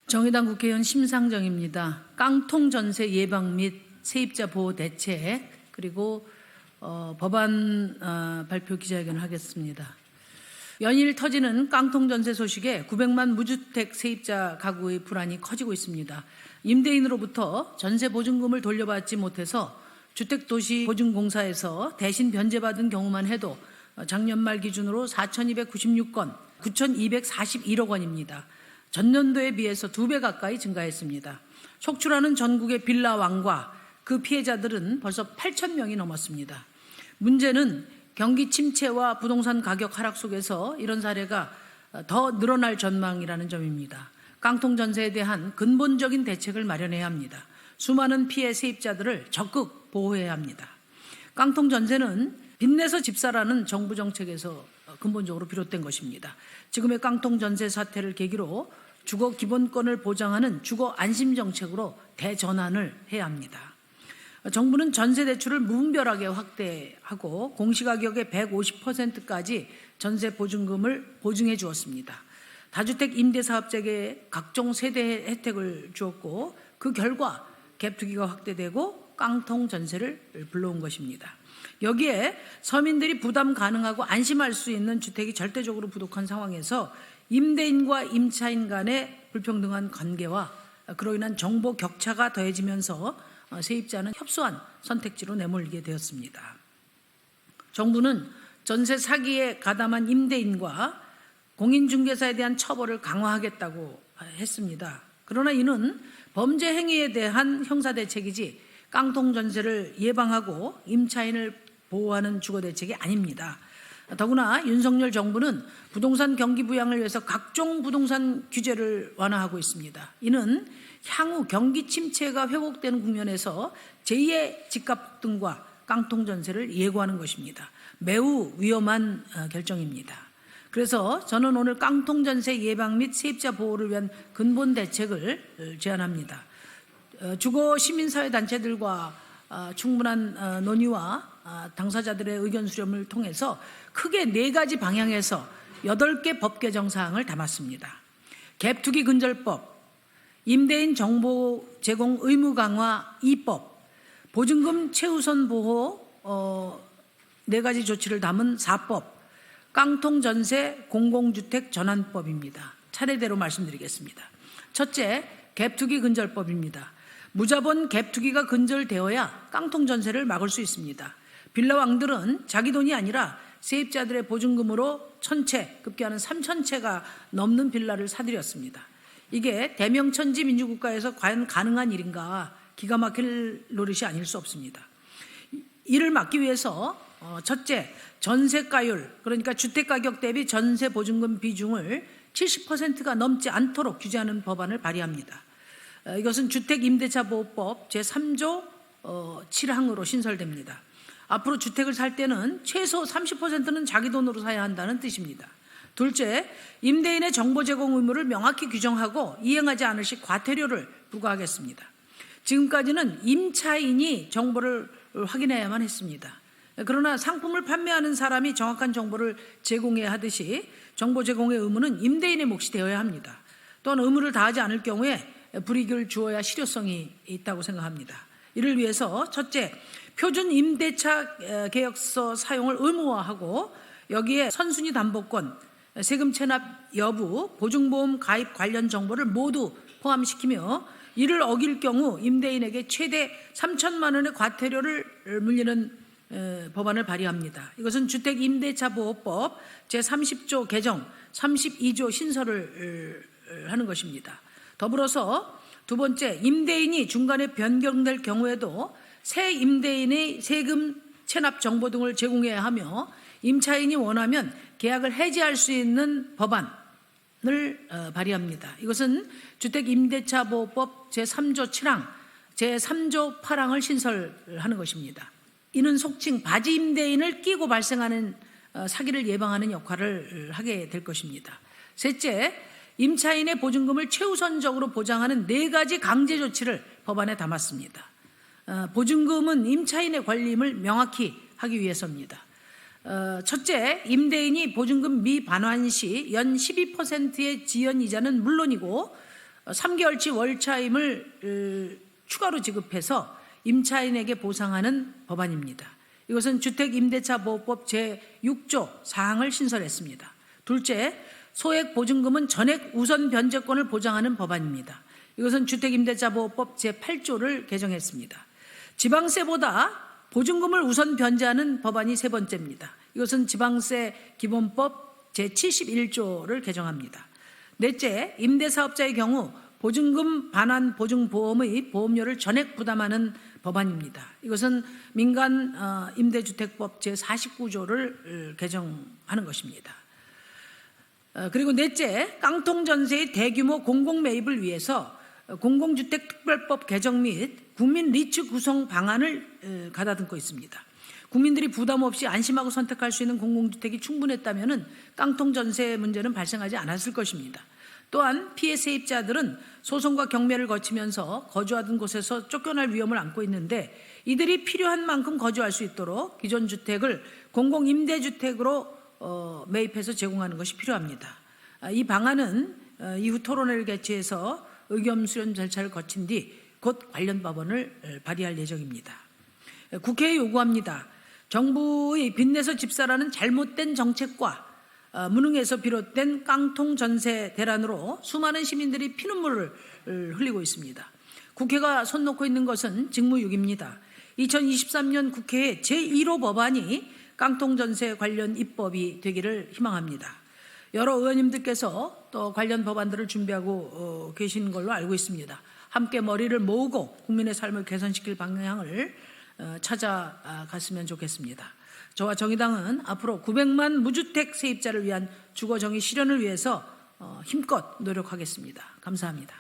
정의당 국회의원 심상정입니다. 깡통 전세 예방 및 세입자 보호 대책 그리고 법안 발표 기자회견을 하겠습니다. 연일 터지는 깡통 전세 소식에 900만 무주택 세입자 가구의 불안이 커지고 있습니다. 임대인으로부터 전세 보증금을 돌려받지 못해서 주택도시보증공사에서 대신 변제받은 경우만 해도 작년 말 기준으로 4,296건, 9,241억 원입니다. 전년도에 비해서 2배 가까이 증가했습니다. 속출하는 전국의 빌라왕과 그 피해자들은 벌써 8,000명이 넘었습니다. 문제는 경기 침체와 부동산 가격 하락 속에서 이런 사례가 더 늘어날 전망이라는 점입니다. 깡통 전세에 대한 근본적인 대책을 마련해야 합니다. 수많은 피해 세입자들을 적극 보호해야 합니다. 깡통 전세는 빚내서 집사라는 정부 정책에서 근본적으로 비롯된 것입니다. 지금의 깡통 전세 사태를 계기로 주거 기본권을 보장하는 주거 안심 정책으로 대전환을 해야 합니다. 정부는 전세 대출을 무분별하게 확대하고 공시가격의 150%까지 전세 보증금을 보증해 주었습니다. 다주택 임대사업자에게 각종 세대 혜택을 주었고 그 결과 갭투기가 확대되고 깡통 전세를 불러온 것입니다. 여기에 서민들이 부담 가능하고 안심할 수 있는 주택이 절대적으로 부족한 상황에서 임대인과 임차인 간의 불평등한 관계와 그로 인한 정보 격차가 더해지면서 세입자는 협소한 선택지로 내몰리게 되었습니다. 정부는 전세 사기에 가담한 임대인과 공인중개사에 대한 처벌을 강화하겠다고 했습니다. 그러나 이는 범죄 행위에 대한 형사대책이지 깡통 전세를 예방하고 임차인을 보호하는 주거대책이 아닙니다. 더구나 윤석열 정부는 부동산 경기 부양을 위해서 각종 부동산 규제를 완화하고 있습니다. 이는 향후 경기 침체가 회복되는 국면에서 제2의 집값 폭등과 깡통 전세를 예고하는 것입니다. 매우 위험한 결정입니다. 그래서 저는 오늘 깡통 전세 예방 및 세입자 보호를 위한 근본 대책을 제안합니다. 주거 시민사회 단체들과 충분한 논의와 당사자들의 의견 수렴을 통해서 크게 4가지 방향에서 8개 법 개정 사항을 담았습니다. 갭투기 근절법, 임대인 정보 제공 의무 강화 2법, 보증금 최우선 보호 4가지 조치를 담은 4법, 깡통 전세 공공주택 전환법입니다. 차례대로 말씀드리겠습니다. 첫째, 갭투기 근절법입니다. 무자본 갭투기가 근절되어야 깡통 전세를 막을 수 있습니다. 빌라왕들은 자기 돈이 아니라 세입자들의 보증금으로 1,000채, 급기야는 3,000채가 넘는 빌라를 사들였습니다. 이게 대명천지 민주국가에서 과연 가능한 일인가 기가 막힐 노릇이 아닐 수 없습니다. 이를 막기 위해서 첫째, 전세가율, 그러니까 주택가격 대비 전세 보증금 비중을 70%가 넘지 않도록 규제하는 법안을 발의합니다. 이것은 주택임대차보호법 제3조 7항으로 신설됩니다. 앞으로 주택을 살 때는 최소 30%는 자기 돈으로 사야 한다는 뜻입니다. 둘째, 임대인의 정보 제공 의무를 명확히 규정하고 이행하지 않을 시 과태료를 부과하겠습니다. 지금까지는 임차인이 정보를 확인해야만 했습니다. 그러나 상품을 판매하는 사람이 정확한 정보를 제공해야 하듯이 정보 제공의 의무는 임대인의 몫이 되어야 합니다. 또한 의무를 다하지 않을 경우에 불이익을 주어야 실효성이 있다고 생각합니다. 이를 위해서 첫째, 표준 임대차 계약서 사용을 의무화하고 여기에 선순위 담보권, 세금 체납 여부, 보증보험 가입 관련 정보를 모두 포함시키며 이를 어길 경우 임대인에게 최대 3천만 원의 과태료를 물리는 법안을 발의합니다. 이것은 주택임대차보호법 제30조 개정, 32조 신설을 하는 것입니다. 더불어서 두 번째, 임대인이 중간에 변경될 경우에도 새 임대인의 세금 체납 정보 등을 제공해야 하며 임차인이 원하면 계약을 해지할 수 있는 법안을 발의합니다. 이것은 주택임대차보호법 제3조 7항, 제3조 8항을 신설하는 것입니다. 이는 속칭 바지 임대인을 끼고 발생하는 사기를 예방하는 역할을 하게 될 것입니다. 셋째, 임차인의 보증금을 최우선적으로 보장하는 4가지 강제 조치를 법안에 담았습니다. 보증금은 임차인의 권리임을 명확히 하기 위해서입니다. 첫째, 임대인이 보증금 미반환 시 연 12%의 지연이자는 물론이고 3개월치 월차임을 추가로 지급해서 임차인에게 보상하는 법안입니다. 이것은 주택임대차보호법 제6조 사항을 신설했습니다. 둘째, 소액 보증금은 전액 우선 변제권을 보장하는 법안입니다. 이것은 주택임대차보호법 제8조를 개정했습니다. 지방세보다 보증금을 우선 변제하는 법안이 세 번째입니다. 이것은 지방세 기본법 제71조를 개정합니다. 넷째, 임대사업자의 경우 보증금 반환 보증보험의 보험료를 전액 부담하는 법안입니다. 이것은 민간 임대주택법 제49조를 개정하는 것입니다. 그리고 넷째, 깡통전세의 대규모 공공매입을 위해서 공공주택특별법 개정 및 국민 리츠 구성 방안을 가다듬고 있습니다. 국민들이 부담 없이 안심하고 선택할 수 있는 공공주택이 충분했다면 깡통전세 문제는 발생하지 않았을 것입니다. 또한 피해 세입자들은 소송과 경매를 거치면서 거주하던 곳에서 쫓겨날 위험을 안고 있는데 이들이 필요한 만큼 거주할 수 있도록 기존 주택을 공공임대주택으로 매입해서 제공하는 것이 필요합니다. 이 방안은 이후 토론회를 개최해서 의견 수렴 절차를 거친 뒤 곧 관련 법안을 발의할 예정입니다. 국회에 요구합니다. 정부의 빚내서 집사라는 잘못된 정책과 무능에서 비롯된 깡통 전세 대란으로 수많은 시민들이 피눈물을 흘리고 있습니다. 국회가 손 놓고 있는 것은 직무유기입니다. 2023년 국회에 제1호 법안이 깡통 전세 관련 입법이 되기를 희망합니다. 여러 의원님들께서 또 관련 법안들을 준비하고 계신 걸로 알고 있습니다. 함께 머리를 모으고 국민의 삶을 개선시킬 방향을 찾아갔으면 좋겠습니다. 저와 정의당은 앞으로 900만 무주택 세입자를 위한 주거정의 실현을 위해서 힘껏 노력하겠습니다. 감사합니다.